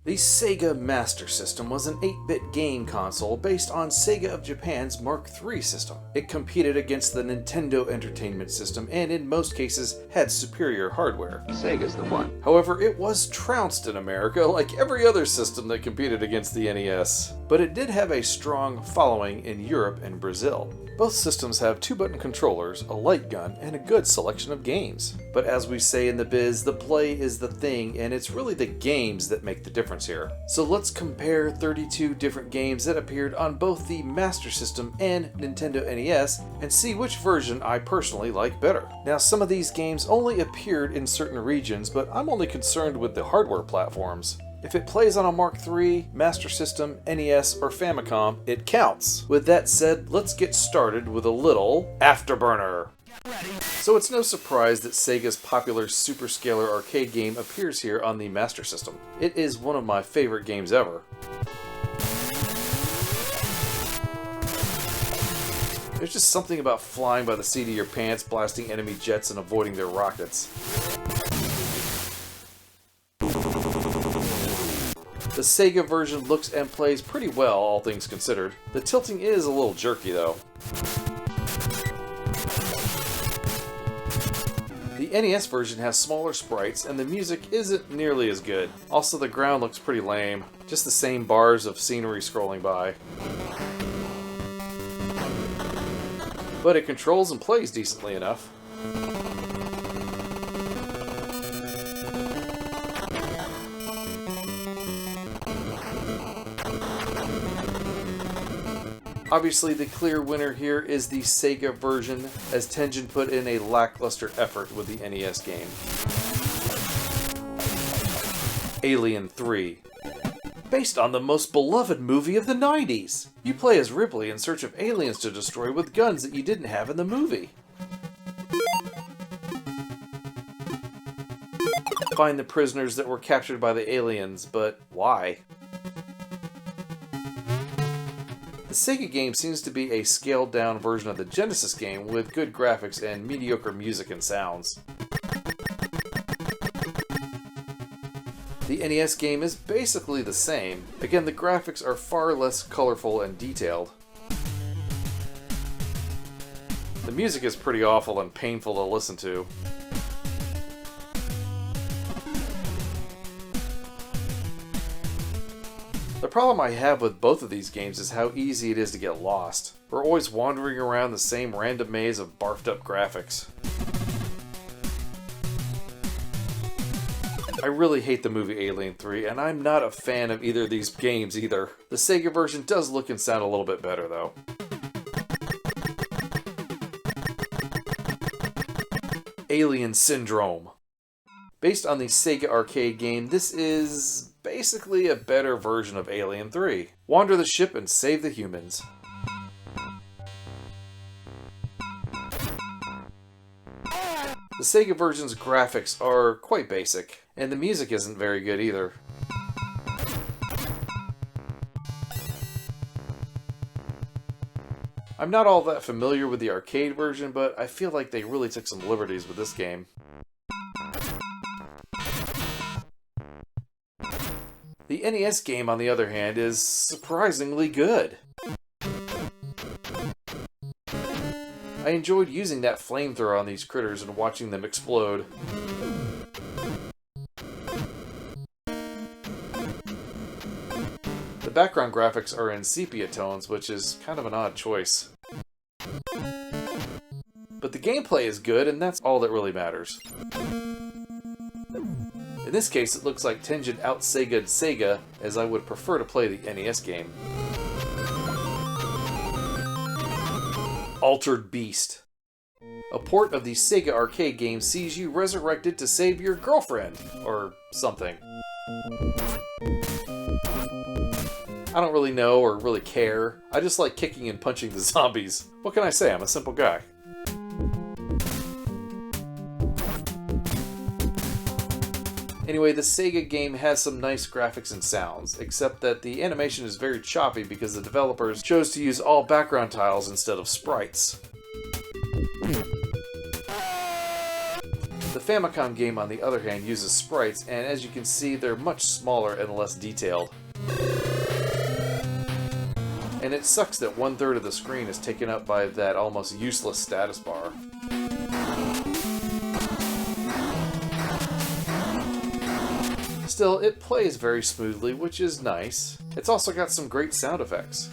The Sega Master System was an 8-bit game console based on Sega of Japan's Mark III system. It competed against the Nintendo Entertainment System and in most cases had superior hardware. Sega's the one. However, it was trounced in America like every other system that competed against the NES. But it did have a strong following in Europe and Brazil. Both systems have 2-button controllers, a light gun, and a good selection of games. But as we say in the biz, the play is the thing, and it's really the games that make the difference here. So let's compare 32 different games that appeared on both the Master System and Nintendo NES and see which version I personally like better. Now, some of these games only appeared in certain regions, but I'm only concerned with the hardware platforms. If it plays on a Mark III, Master System, NES, or Famicom, it counts. With that said, let's get started with a little Afterburner. So it's no surprise that Sega's popular Super Scalar arcade game appears here on the Master System. It is one of my favorite games ever. There's just something about flying by the seat of your pants, blasting enemy jets, and avoiding their rockets. The Sega version looks and plays pretty well, all things considered. The tilting is a little jerky, though. The NES version has smaller sprites, and the music isn't nearly as good. Also, the ground looks pretty lame. Just the same bars of scenery scrolling by. But it controls and plays decently enough. Obviously, the clear winner here is the Sega version, as Tengen put in a lackluster effort with the NES game. Alien 3. Based on the most beloved movie of the 90s! You play as Ripley in search of aliens to destroy with guns that you didn't have in the movie. Find the prisoners that were captured by the aliens, but why? The Sega game seems to be a scaled-down version of the Genesis game with good graphics and mediocre music and sounds. The NES game is basically the same. Again, the graphics are far less colorful and detailed. The music is pretty awful and painful to listen to. The problem I have with both of these games is how easy it is to get lost. We're always wandering around the same random maze of barfed up graphics. I really hate the movie Alien 3, and I'm not a fan of either of these games either. The Sega version does look and sound a little bit better though. Alien Syndrome. Based on the Sega arcade game, this is basically a better version of Alien 3. Wander the ship and save the humans. The Sega version's graphics are quite basic, and the music isn't very good either. I'm not all that familiar with the arcade version, but I feel like they really took some liberties with this game. The NES game, on the other hand, is surprisingly good. I enjoyed using that flamethrower on these critters and watching them explode. The background graphics are in sepia tones, which is kind of an odd choice. But the gameplay is good, and that's all that really matters. In this case, it looks like Tengen out-Sega'd Sega, as I would prefer to play the NES game. Altered Beast. A port of the Sega arcade game sees you resurrected to save your girlfriend, or something. I don't really know or really care. I just like kicking and punching the zombies. What can I say? I'm a simple guy. Anyway, the Sega game has some nice graphics and sounds, except that the animation is very choppy because the developers chose to use all background tiles instead of sprites. The Famicom game, on the other hand, uses sprites, and as you can see, they're much smaller and less detailed. And it sucks that 1/3 of the screen is taken up by that almost useless status bar. Still, it plays very smoothly, which is nice. It's also got some great sound effects.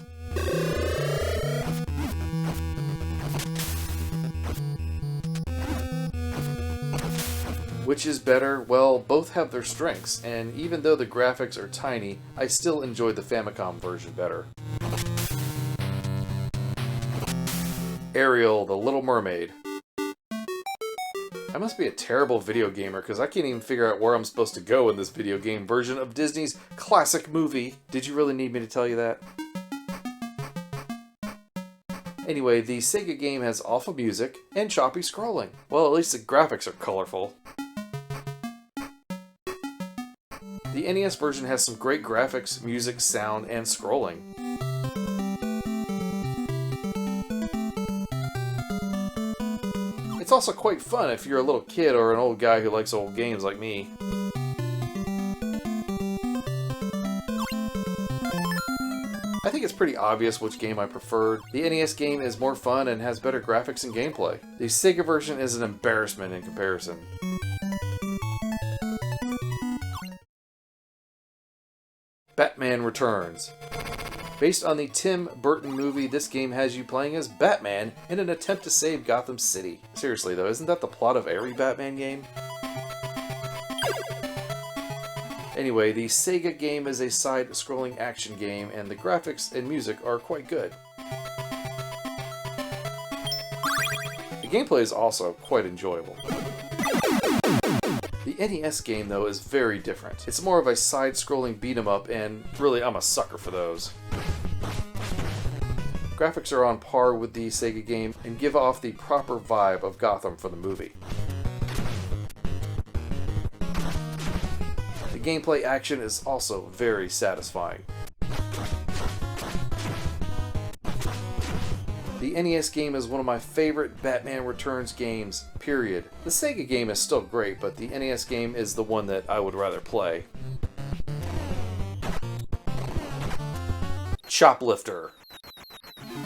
Which is better? Well, both have their strengths, and even though the graphics are tiny, I still enjoy the Famicom version better. Ariel, the Little Mermaid. I must be a terrible video gamer because I can't even figure out where I'm supposed to go in this video game version of Disney's classic movie. Did you really need me to tell you that? Anyway, the Sega game has awful music and choppy scrolling. Well, at least the graphics are colorful. The NES version has some great graphics, music, sound, and scrolling. It's also quite fun if you're a little kid or an old guy who likes old games like me. I think it's pretty obvious which game I preferred. The NES game is more fun and has better graphics and gameplay. The Sega version is an embarrassment in comparison. Batman Returns. Based on the Tim Burton movie, this game has you playing as Batman in an attempt to save Gotham City. Seriously though, isn't that the plot of every Batman game? Anyway, the Sega game is a side-scrolling action game, and the graphics and music are quite good. The gameplay is also quite enjoyable. The NES game, though, is very different. It's more of a side-scrolling beat-em-up, and really, I'm a sucker for those. Graphics are on par with the Sega game and give off the proper vibe of Gotham from the movie. The gameplay action is also very satisfying. The NES game is one of my favorite Batman Returns games, period. The Sega game is still great, but the NES game is the one that I would rather play. Choplifter.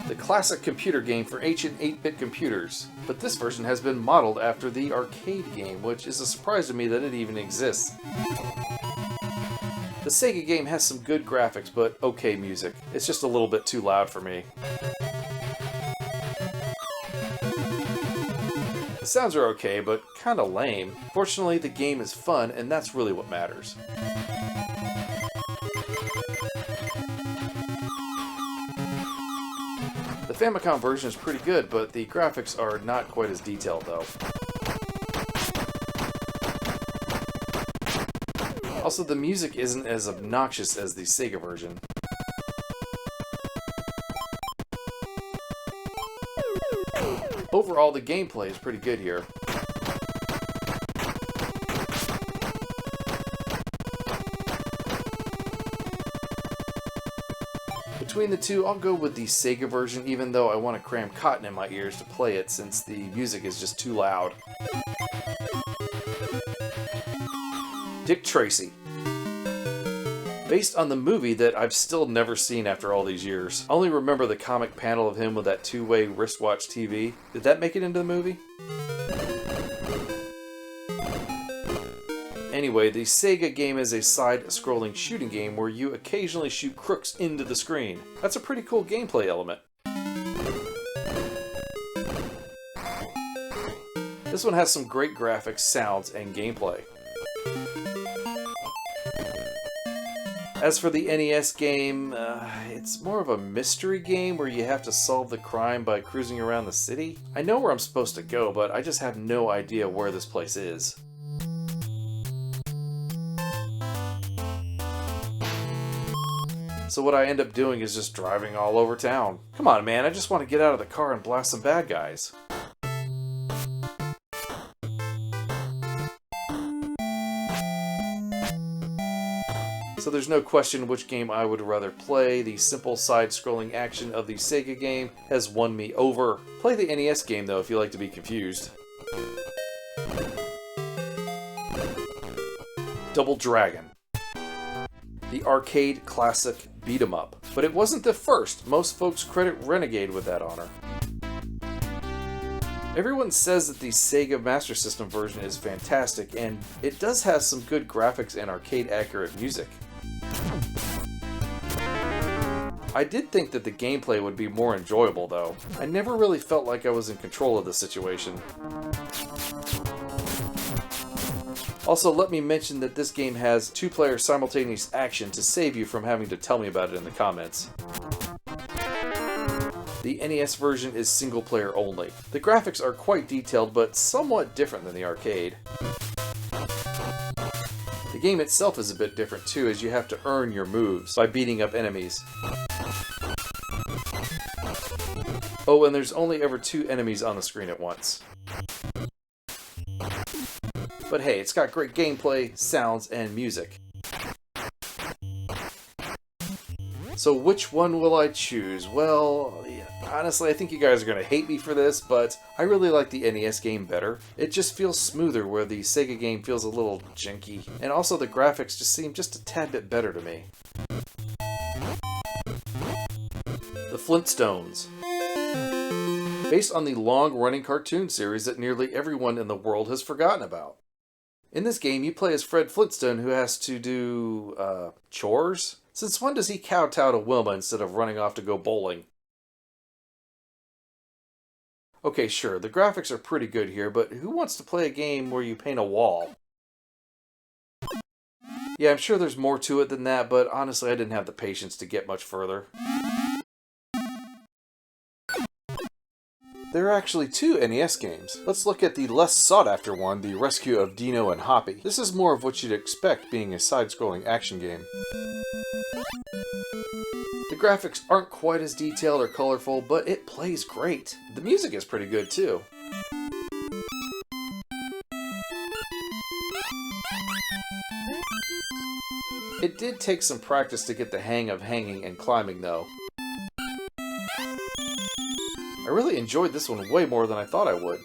The classic computer game for ancient 8-bit computers, but this version has been modeled after the arcade game, which is a surprise to me that it even exists. The Sega game has some good graphics, but okay music. It's just a little bit too loud for me. The sounds are okay, but kinda lame. Fortunately, the game is fun, and that's really what matters. The Famicom version is pretty good, but the graphics are not quite as detailed though. Also, the music isn't as obnoxious as the Sega version. Overall, the gameplay is pretty good here. Between the two, I'll go with the Sega version, even though I want to cram cotton in my ears to play it since the music is just too loud. Dick Tracy. Based on the movie that I've still never seen after all these years. I only remember the comic panel of him with that two-way wristwatch TV. Did that make it into the movie? Anyway, the Sega game is a side-scrolling shooting game where you occasionally shoot crooks into the screen. That's a pretty cool gameplay element. This one has some great graphics, sounds, and gameplay. As for the NES game, it's more of a mystery game where you have to solve the crime by cruising around the city. I know where I'm supposed to go, but I just have no idea where this place is. So what I end up doing is just driving all over town. Come on, man, I just want to get out of the car and blast some bad guys. So there's no question which game I would rather play. The simple side-scrolling action of the Sega game has won me over. Play the NES game though if you like to be confused. Double Dragon, the arcade classic beat 'em up. But it wasn't the first. Most folks credit Renegade with that honor. Everyone says that the Sega Master System version is fantastic, and it does have some good graphics and arcade-accurate music. I did think that the gameplay would be more enjoyable, though. I never really felt like I was in control of the situation. Also, let me mention that this game has 2-player simultaneous action to save you from having to tell me about it in the comments. The NES version is single-player only. The graphics are quite detailed, but somewhat different than the arcade. The game itself is a bit different too, as you have to earn your moves by beating up enemies. Oh, and there's only ever 2 enemies on the screen at once. But hey, it's got great gameplay, sounds, and music. So which one will I choose? Well, honestly, I think you guys are going to hate me for this, but I really like the NES game better. It just feels smoother, where the Sega game feels a little janky. And also the graphics just seem just a tad bit better to me. The Flintstones. Based on the long-running cartoon series that nearly everyone in the world has forgotten about. In this game, you play as Fred Flintstone, who has to do, chores? Since when does he kowtow to Wilma instead of running off to go bowling? Okay, sure, the graphics are pretty good here, but who wants to play a game where you paint a wall? Yeah, I'm sure there's more to it than that, but honestly I didn't have the patience to get much further. There are actually 2 NES games. Let's look at the less sought-after one, The Rescue of Dino and Hoppy. This is more of what you'd expect being a side-scrolling action game. The graphics aren't quite as detailed or colorful, but it plays great. The music is pretty good too. It did take some practice to get the hang of hanging and climbing though. I really enjoyed this one way more than I thought I would.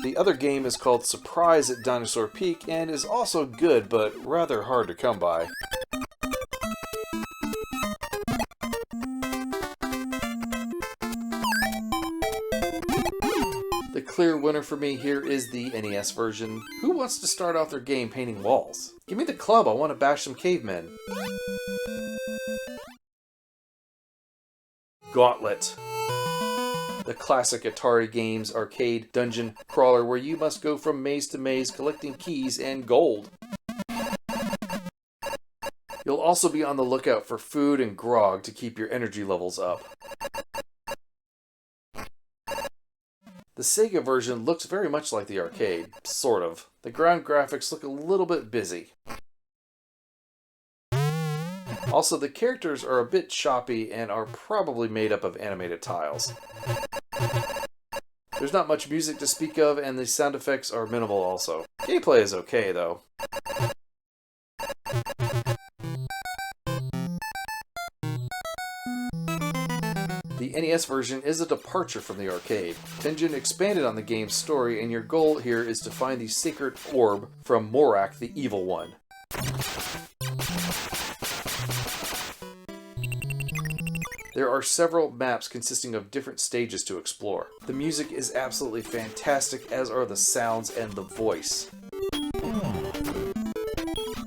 The other game is called Surprise at Dinosaur Peak and is also good, but rather hard to come by. The clear winner for me here is the NES version. Who wants to start off their game painting walls? Give me the club, I want to bash some cavemen. Gauntlet. The classic Atari games arcade dungeon crawler where you must go from maze to maze collecting keys and gold. You'll also be on the lookout for food and grog to keep your energy levels up. The Sega version looks very much like the arcade, sort of. The ground graphics look a little bit busy. Also, the characters are a bit choppy and are probably made up of animated tiles. There's not much music to speak of, and the sound effects are minimal also. Gameplay is okay, though. The NES version is a departure from the arcade. Tenjin expanded on the game's story, and your goal here is to find the sacred orb from Morak, the Evil One. There are several maps consisting of different stages to explore. The music is absolutely fantastic, as are the sounds and the voice.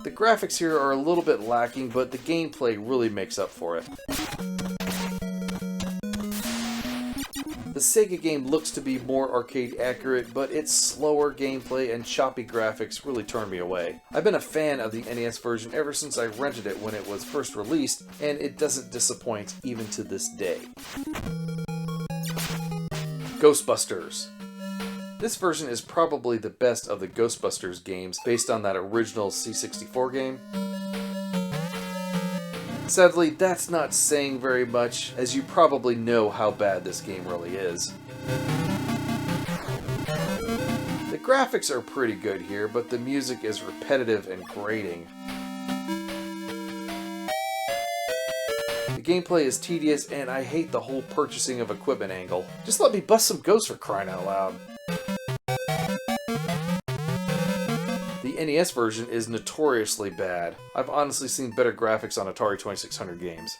The graphics here are a little bit lacking, but the gameplay really makes up for it. The Sega game looks to be more arcade accurate, but its slower gameplay and choppy graphics really turned me away. I've been a fan of the NES version ever since I rented it when it was first released, and it doesn't disappoint even to this day. Ghostbusters. This version is probably the best of the Ghostbusters games based on that original C64 game. Sadly, that's not saying very much, as you probably know how bad this game really is. The graphics are pretty good here, but the music is repetitive and grating. The gameplay is tedious, and I hate the whole purchasing of equipment angle. Just let me bust some ghosts for crying out loud. NES version is notoriously bad. I've honestly seen better graphics on Atari 2600 games.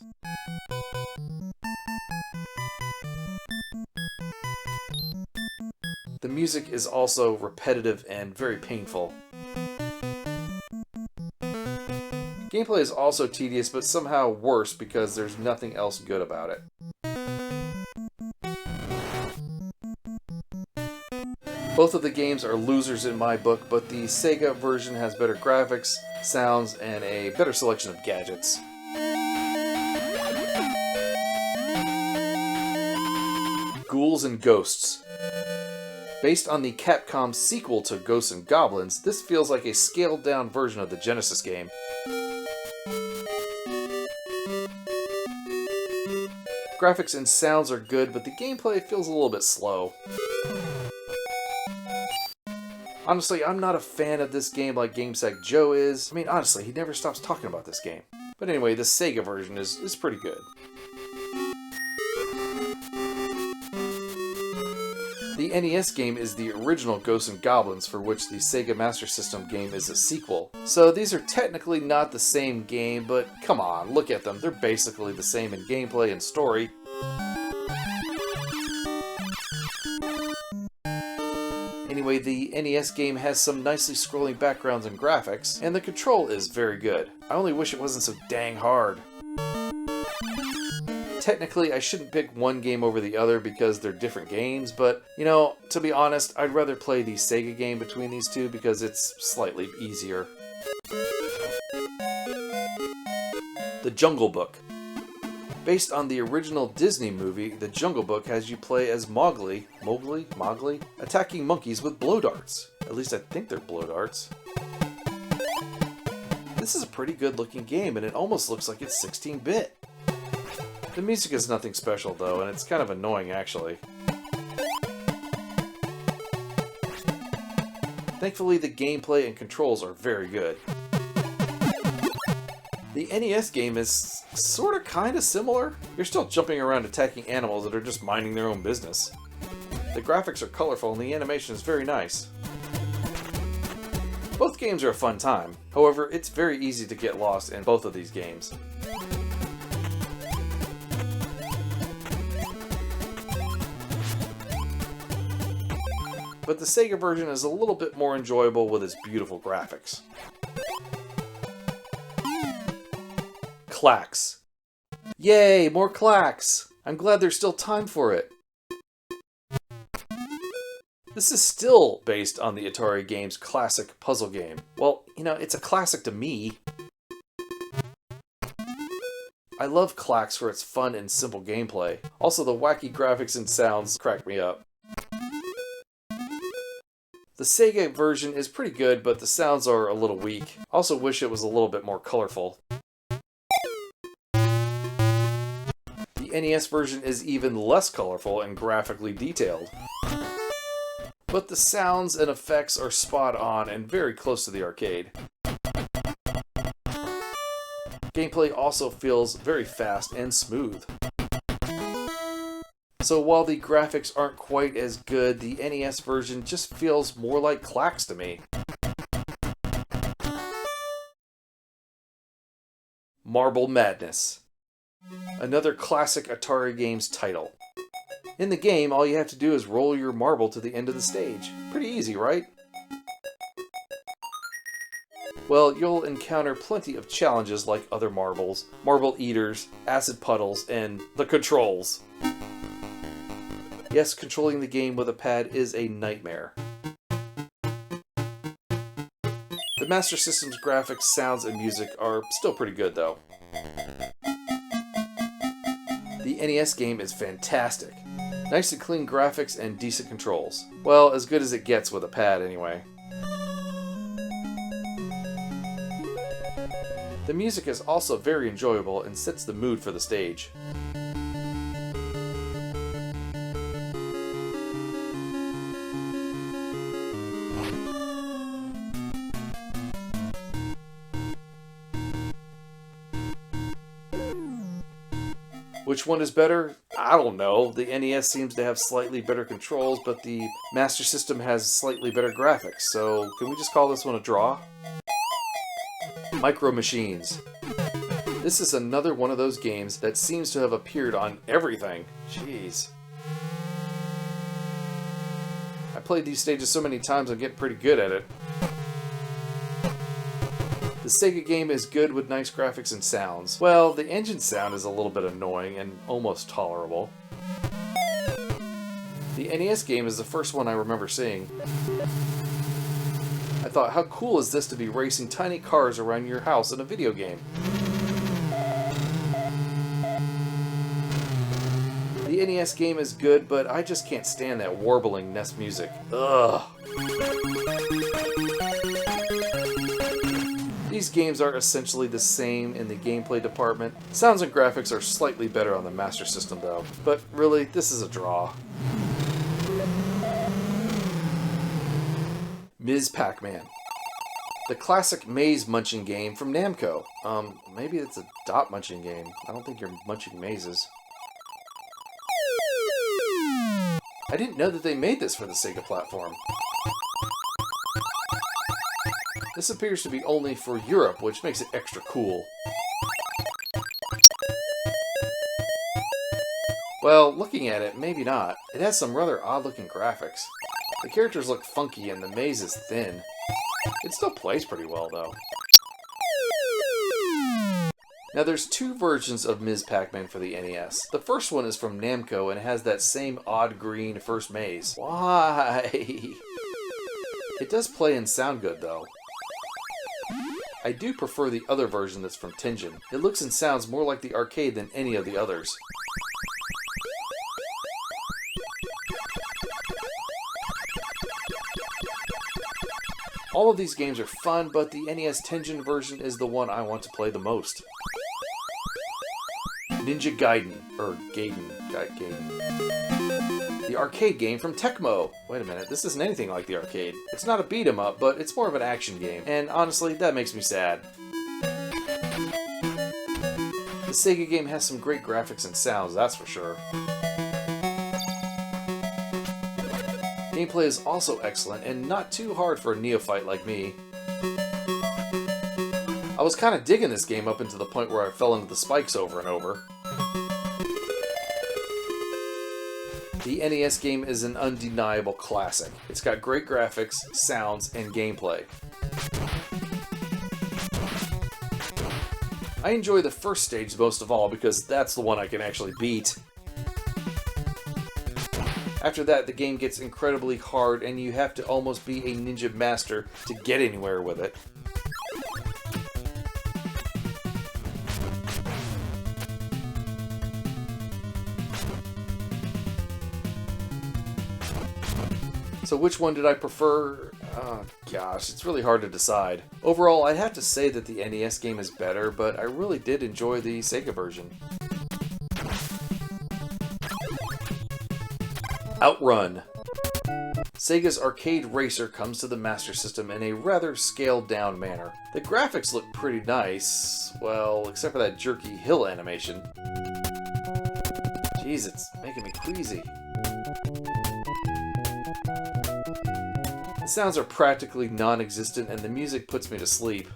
The music is also repetitive and very painful. Gameplay is also tedious, but somehow worse because there's nothing else good about it. Both of the games are losers in my book, but the Sega version has better graphics, sounds, and a better selection of gadgets. Ghouls and Ghosts. Based on the Capcom sequel to Ghosts and Goblins, this feels like a scaled-down version of the Genesis game. Graphics and sounds are good, but the gameplay feels a little bit slow. Honestly, I'm not a fan of this game like GameSec Joe is. I mean, honestly, he never stops talking about this game. But anyway, the Sega version is pretty good. The NES game is the original Ghosts and Goblins, for which the Sega Master System game is a sequel. So these are technically not the same game, but come on, look at them. They're basically the same in gameplay and story. Anyway, the NES game has some nicely scrolling backgrounds and graphics, and the control is very good. I only wish it wasn't so dang hard. Technically, I shouldn't pick one game over the other because they're different games, but, you know, to be honest, I'd rather play the Sega game between these two because it's slightly easier. The Jungle Book. Based on the original Disney movie, The Jungle Book has you play as Mowgli, attacking monkeys with blow darts. At least I think they're blow darts. This is a pretty good looking game, and it almost looks like it's 16-bit. The music is nothing special though, and it's kind of annoying actually. Thankfully, the gameplay and controls are very good. The NES game is sort of kind of similar. You're still jumping around attacking animals that are just minding their own business. The graphics are colorful and the animation is very nice. Both games are a fun time. However, it's very easy to get lost in both of these games. But the Sega version is a little bit more enjoyable with its beautiful graphics. Klax. Yay, more Klax! I'm glad there's still time for it. This is still based on the Atari game's classic puzzle game. Well, you know, it's a classic to me. I love Klax for its fun and simple gameplay. Also, the wacky graphics and sounds crack me up. The Sega version is pretty good, but the sounds are a little weak. Also wish it was a little bit more colorful. The NES version is even less colorful and graphically detailed. But the sounds and effects are spot on and very close to the arcade. Gameplay also feels very fast and smooth. So while the graphics aren't quite as good, the NES version just feels more like Klax to me. Marble Madness. Another classic Atari games title. In the game, all you have to do is roll your marble to the end of the stage. Pretty easy, right? Well, you'll encounter plenty of challenges like other marbles, marble eaters, acid puddles, and the controls. Yes, controlling the game with a pad is a nightmare. The Master System's graphics, sounds, and music are still pretty good though. The NES game is fantastic. Nice and clean graphics and decent controls. Well, as good as it gets with a pad anyway. The music is also very enjoyable and sets the mood for the stage. Which one is better? I don't know. The NES seems to have slightly better controls, but the Master System has slightly better graphics, so can we just call this one a draw? Micro Machines. This is another one of those games that seems to have appeared on everything. Jeez. I played these stages so many times I'm getting pretty good at it. The Sega game is good with nice graphics and sounds. Well, the engine sound is a little bit annoying and almost tolerable. The NES game is the first one I remember seeing. I thought, how cool is this to be racing tiny cars around your house in a video game? The NES game is good, but I just can't stand that warbling NES music. Ugh. These games are essentially the same in the gameplay department. Sounds and graphics are slightly better on the Master System though. But really, this is a draw. Ms. Pac-Man. The classic maze munching game from Namco. Maybe it's a dot munching game. I don't think you're munching mazes. I didn't know that they made this for the Sega platform. This appears to be only for Europe, which makes it extra cool. Well, looking at it, maybe not. It has some rather odd-looking graphics. The characters look funky and the maze is thin. It still plays pretty well, though. Now, there's two versions of Ms. Pac-Man for the NES. The first one is from Namco and has that same odd green first maze. Why? It does play and sound good, though. I do prefer the other version that's from Tengen. It looks and sounds more like the arcade than any of the others. All of these games are fun, but the NES Tengen version is the one I want to play the most. Ninja Gaiden, or Gaiden. The arcade game from Tecmo. Wait a minute, this isn't anything like the arcade. It's not a beat 'em up, but it's more of an action game, and honestly, that makes me sad. The Sega game has some great graphics and sounds, that's for sure. Gameplay is also excellent, and not too hard for a neophyte like me. I was kind of digging this game up until the point where I fell into the spikes over and over. The NES game is an undeniable classic. It's got great graphics, sounds, and gameplay. I enjoy the first stage most of all because that's the one I can actually beat. After that, the game gets incredibly hard and you have to almost be a ninja master to get anywhere with it. So which one did I prefer? Oh gosh, it's really hard to decide. Overall, I'd have to say that the NES game is better, but I really did enjoy the Sega version. Outrun. Sega's arcade racer comes to the Master System in a rather scaled-down manner. The graphics look pretty nice, well, except for that jerky hill animation. Jeez, it's making me queasy. The sounds are practically non-existent and the music puts me to sleep.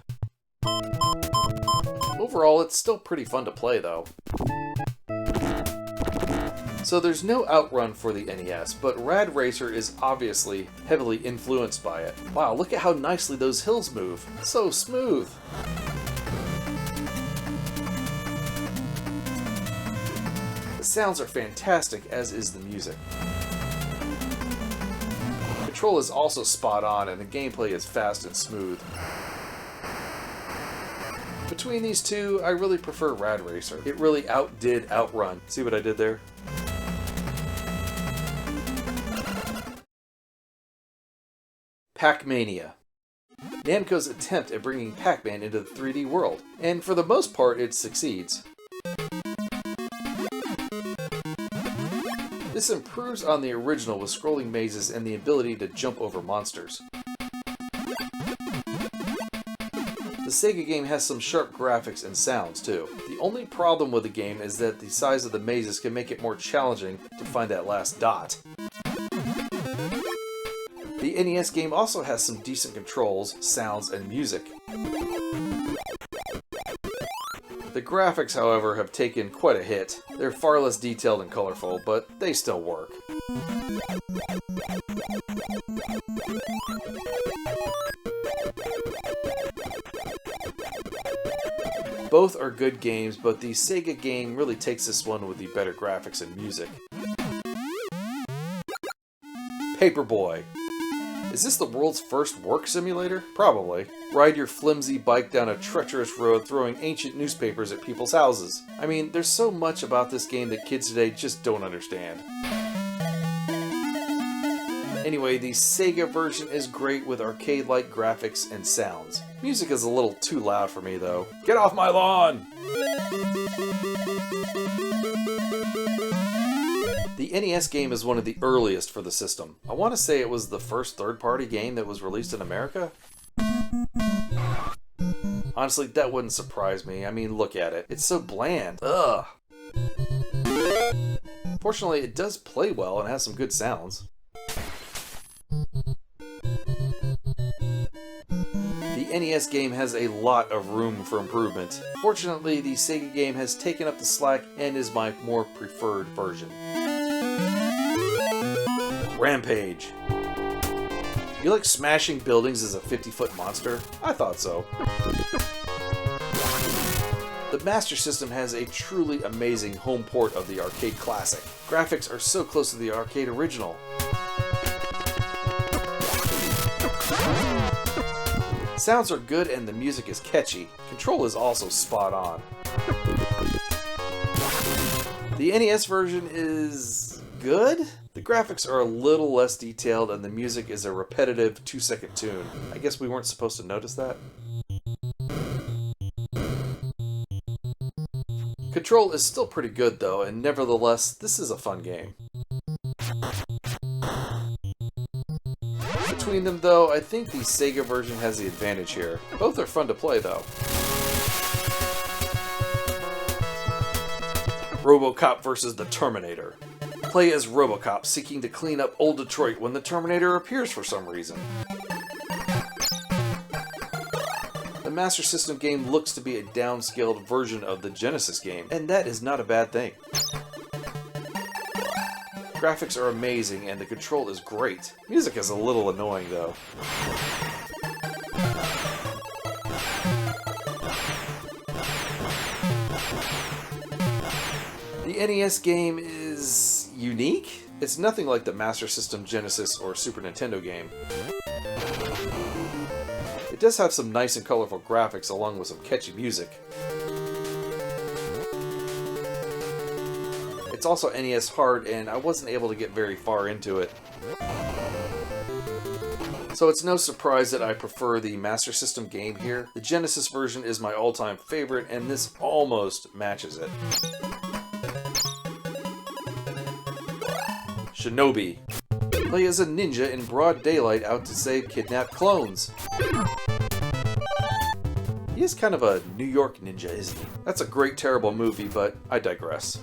Overall, it's still pretty fun to play, though. So there's no Outrun for the NES, but Rad Racer is obviously heavily influenced by it. Wow, look at how nicely those hills move. So smooth. The sounds are fantastic, as is the music. Control is also spot on, and the gameplay is fast and smooth. Between these two, I really prefer Rad Racer. It really outdid Outrun. See what I did there? Pac-Mania. Namco's attempt at bringing Pac-Man into the 3D world, and for the most part, it succeeds. This improves on the original with scrolling mazes and the ability to jump over monsters. The Sega game has some sharp graphics and sounds too. The only problem with the game is that the size of the mazes can make it more challenging to find that last dot. The NES game also has some decent controls, sounds, and music. The graphics, however, have taken quite a hit. They're far less detailed and colorful, but they still work. Both are good games, but the Sega game really takes this one with the better graphics and music. Paperboy. Is this the world's first work simulator? Probably. Ride your flimsy bike down a treacherous road throwing ancient newspapers at people's houses. I mean, there's so much about this game that kids today just don't understand. Anyway, the Sega version is great with arcade-like graphics and sounds. Music is a little too loud for me though. Get off my lawn! The NES game is one of the earliest for the system. I want to say it was the first third-party game that was released in America. Honestly, that wouldn't surprise me. I mean, look at it. It's so bland. Ugh. Fortunately, it does play well and has some good sounds. The NES game has a lot of room for improvement. Fortunately, the Sega game has taken up the slack and is my more preferred version. Rampage. You like smashing buildings as a 50-foot monster? I thought so. The Master System has a truly amazing home port of the arcade classic. Graphics are so close to the arcade original. Sounds are good and the music is catchy. Control is also spot on. The NES version is good? The graphics are a little less detailed and the music is a repetitive 2-second tune. I guess we weren't supposed to notice that. Control is still pretty good though, and nevertheless, this is a fun game. Between them though, I think the Sega version has the advantage here. Both are fun to play though. RoboCop versus the Terminator. Play as RoboCop seeking to clean up old Detroit when the Terminator appears for some reason. The Master System game looks to be a downscaled version of the Genesis game, and that is not a bad thing. Graphics are amazing and the control is great. Music is a little annoying though. The NES game is unique. It's nothing like the Master System, Genesis, or Super Nintendo game. It does have some nice and colorful graphics along with some catchy music. It's also NES hard and I wasn't able to get very far into it. So it's no surprise that I prefer the Master System game here. The Genesis version is my all-time favorite and this almost matches it. Shinobi. Play as a ninja in broad daylight out to save kidnapped clones. He is kind of a New York ninja, isn't he? That's a great, terrible movie, but I digress.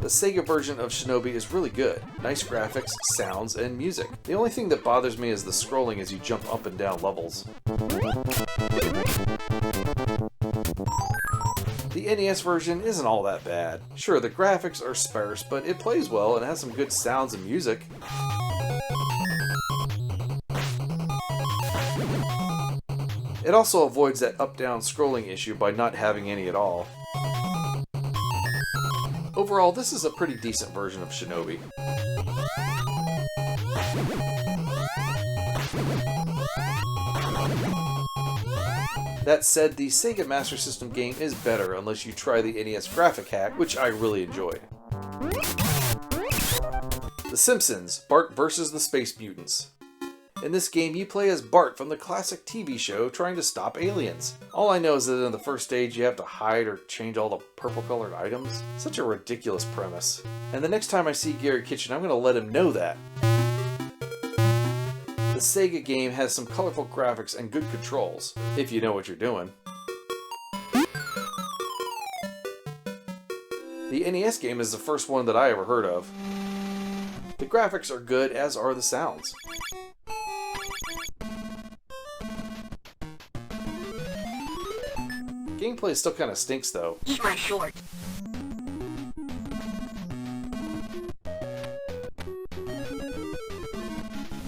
The Sega version of Shinobi is really good. Nice graphics, sounds, and music. The only thing that bothers me is the scrolling as you jump up and down levels. The NES version isn't all that bad. Sure, the graphics are sparse, but it plays well and has some good sounds and music. It also avoids that up-down scrolling issue by not having any at all. Overall, this is a pretty decent version of Shinobi. That said, the Sega Master System game is better unless you try the NES graphic hack, which I really enjoyed. The Simpsons, Bart vs. the Space Mutants. In this game, you play as Bart from the classic TV show trying to stop aliens. All I know is that in the first stage you have to hide or change all the purple-colored items. Such a ridiculous premise. And the next time I see Gary Kitchen, I'm going to let him know that. The Sega game has some colorful graphics and good controls, if you know what you're doing. The NES game is the first one that I ever heard of. The graphics are good, as are the sounds. Gameplay still kind of stinks though. Eat my short.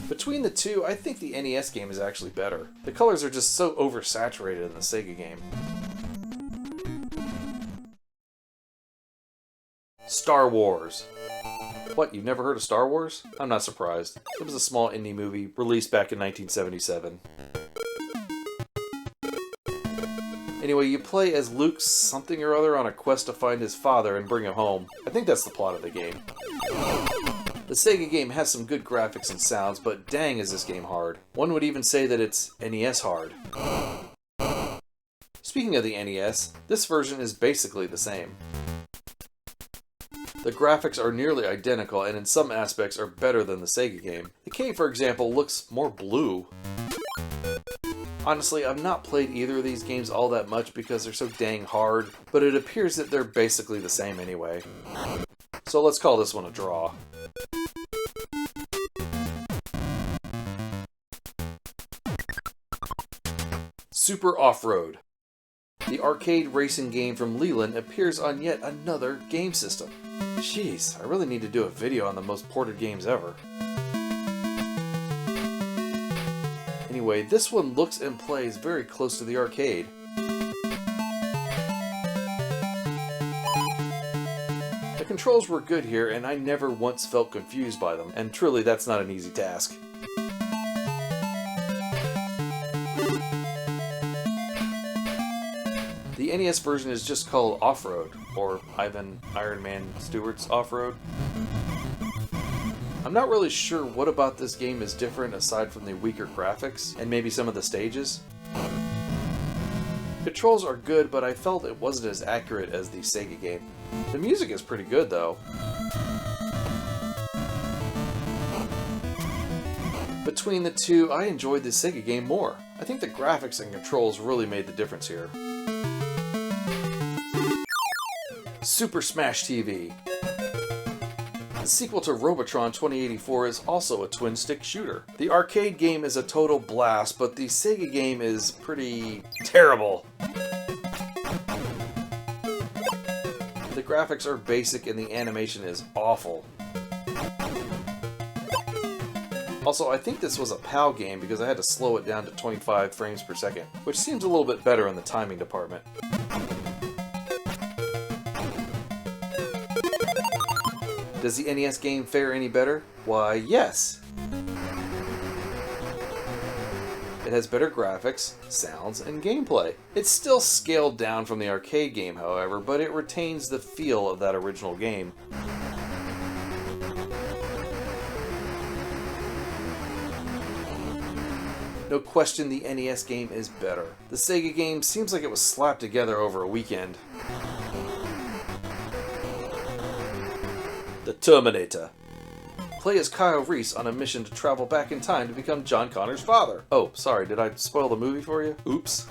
Between the two, I think the NES game is actually better. The colors are just so oversaturated in the Sega game. Star Wars. What, you've never heard of Star Wars? I'm not surprised. It was a small indie movie released back in 1977. Anyway, you play as Luke something or other on a quest to find his father and bring him home. I think that's the plot of the game. The Sega game has some good graphics and sounds, but dang is this game hard. One would even say that it's NES hard. Speaking of the NES, this version is basically the same. The graphics are nearly identical and in some aspects are better than the Sega game. The cave, for example, looks more blue. Honestly, I've not played either of these games all that much because they're so dang hard, but it appears that they're basically the same anyway. So let's call this one a draw. Super Off-Road. The arcade racing game from Leland appears on yet another game system. Jeez, I really need to do a video on the most ported games ever. Anyway, this one looks and plays very close to the arcade. The controls were good here, and I never once felt confused by them, and truly that's not an easy task. The NES version is just called Off-Road, or Ivan Iron Man Stewart's Off-Road. I'm not really sure what about this game is different aside from the weaker graphics, and maybe some of the stages. Controls are good, but I felt it wasn't as accurate as the Sega game. The music is pretty good though. Between the two, I enjoyed the Sega game more. I think the graphics and controls really made the difference here. Super Smash TV. The sequel to Robotron 2084 is also a twin-stick shooter. The arcade game is a total blast, but the Sega game is pretty terrible. The graphics are basic and the animation is awful. Also, I think this was a PAL game because I had to slow it down to 25 frames per second, which seems a little bit better in the timing department. Does the NES game fare any better? Why, yes. It has better graphics, sounds, and gameplay. It's still scaled down from the arcade game, however, but it retains the feel of that original game. No question the NES game is better. The Sega game seems like it was slapped together over a weekend. The Terminator. Play as Kyle Reese on a mission to travel back in time to become John Connor's father. Oh, sorry, did I spoil the movie for you? Oops.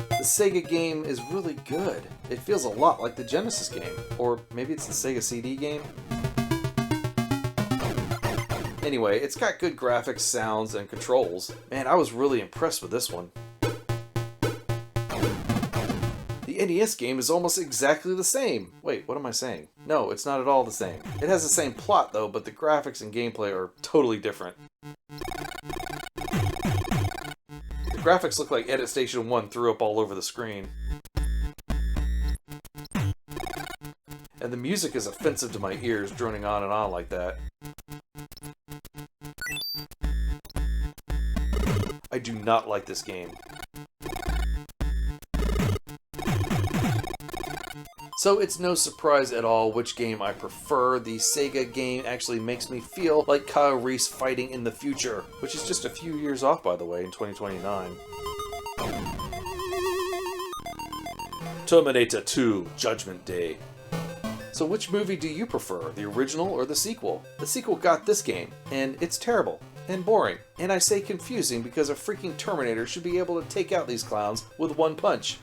The Sega game is really good. It feels a lot like the Genesis game. Or maybe it's the Sega CD game? Anyway, it's got good graphics, sounds, and controls. Man, I was really impressed with this one. The NES game is almost exactly the same. Wait, what am I saying? No, it's not at all the same. It has the same plot though, but the graphics and gameplay are totally different. The graphics look like Edit Station 1 threw up all over the screen. And the music is offensive to my ears, droning on and on like that. I do not like this game. So it's no surprise at all which game I prefer. The Sega game actually makes me feel like Kyle Reese fighting in the future, which is just a few years off, by the way, in 2029. Terminator 2: Judgment Day. So which movie do you prefer, the original or the sequel? The sequel got this game, and it's terrible and boring. And I say confusing because a freaking Terminator should be able to take out these clowns with one punch.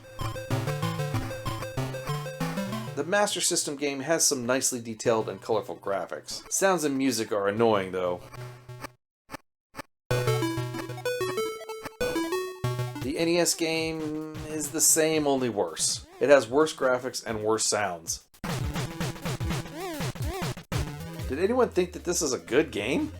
The Master System game has some nicely detailed and colorful graphics. Sounds and music are annoying though. The NES game is the same, only worse. It has worse graphics and worse sounds. Did anyone think that this is a good game?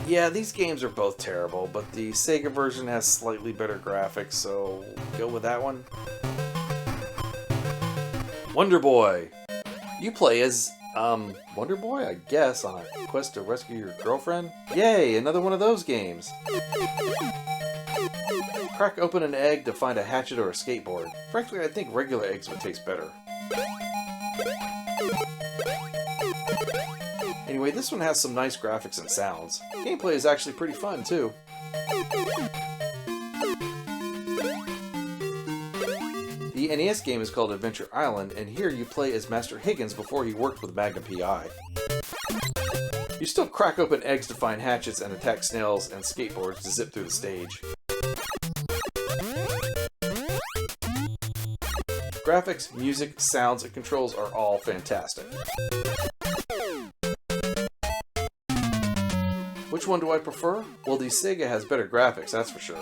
Yeah, these games are both terrible, but the Sega version has slightly better graphics, so go with that one. Wonder Boy! You play as, Wonder Boy, I guess, on a quest to rescue your girlfriend? Yay, another one of those games! Crack open an egg to find a hatchet or a skateboard. Frankly, I think regular eggs would taste better. Anyway, this one has some nice graphics and sounds. Gameplay is actually pretty fun, too. The NES game is called Adventure Island, and here you play as Master Higgins before he worked with Magnum P.I. You still crack open eggs to find hatchets and attack snails and skateboards to zip through the stage. Graphics, music, sounds, and controls are all fantastic. Which one do I prefer? Well, the Sega has better graphics, that's for sure.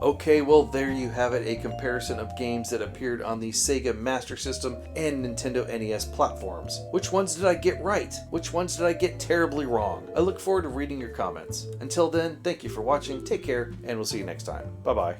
Okay, well there you have it, a comparison of games that appeared on the Sega Master System and Nintendo NES platforms. Which ones did I get right? Which ones did I get terribly wrong? I look forward to reading your comments. Until then, thank you for watching, take care, and we'll see you next time. Bye-bye.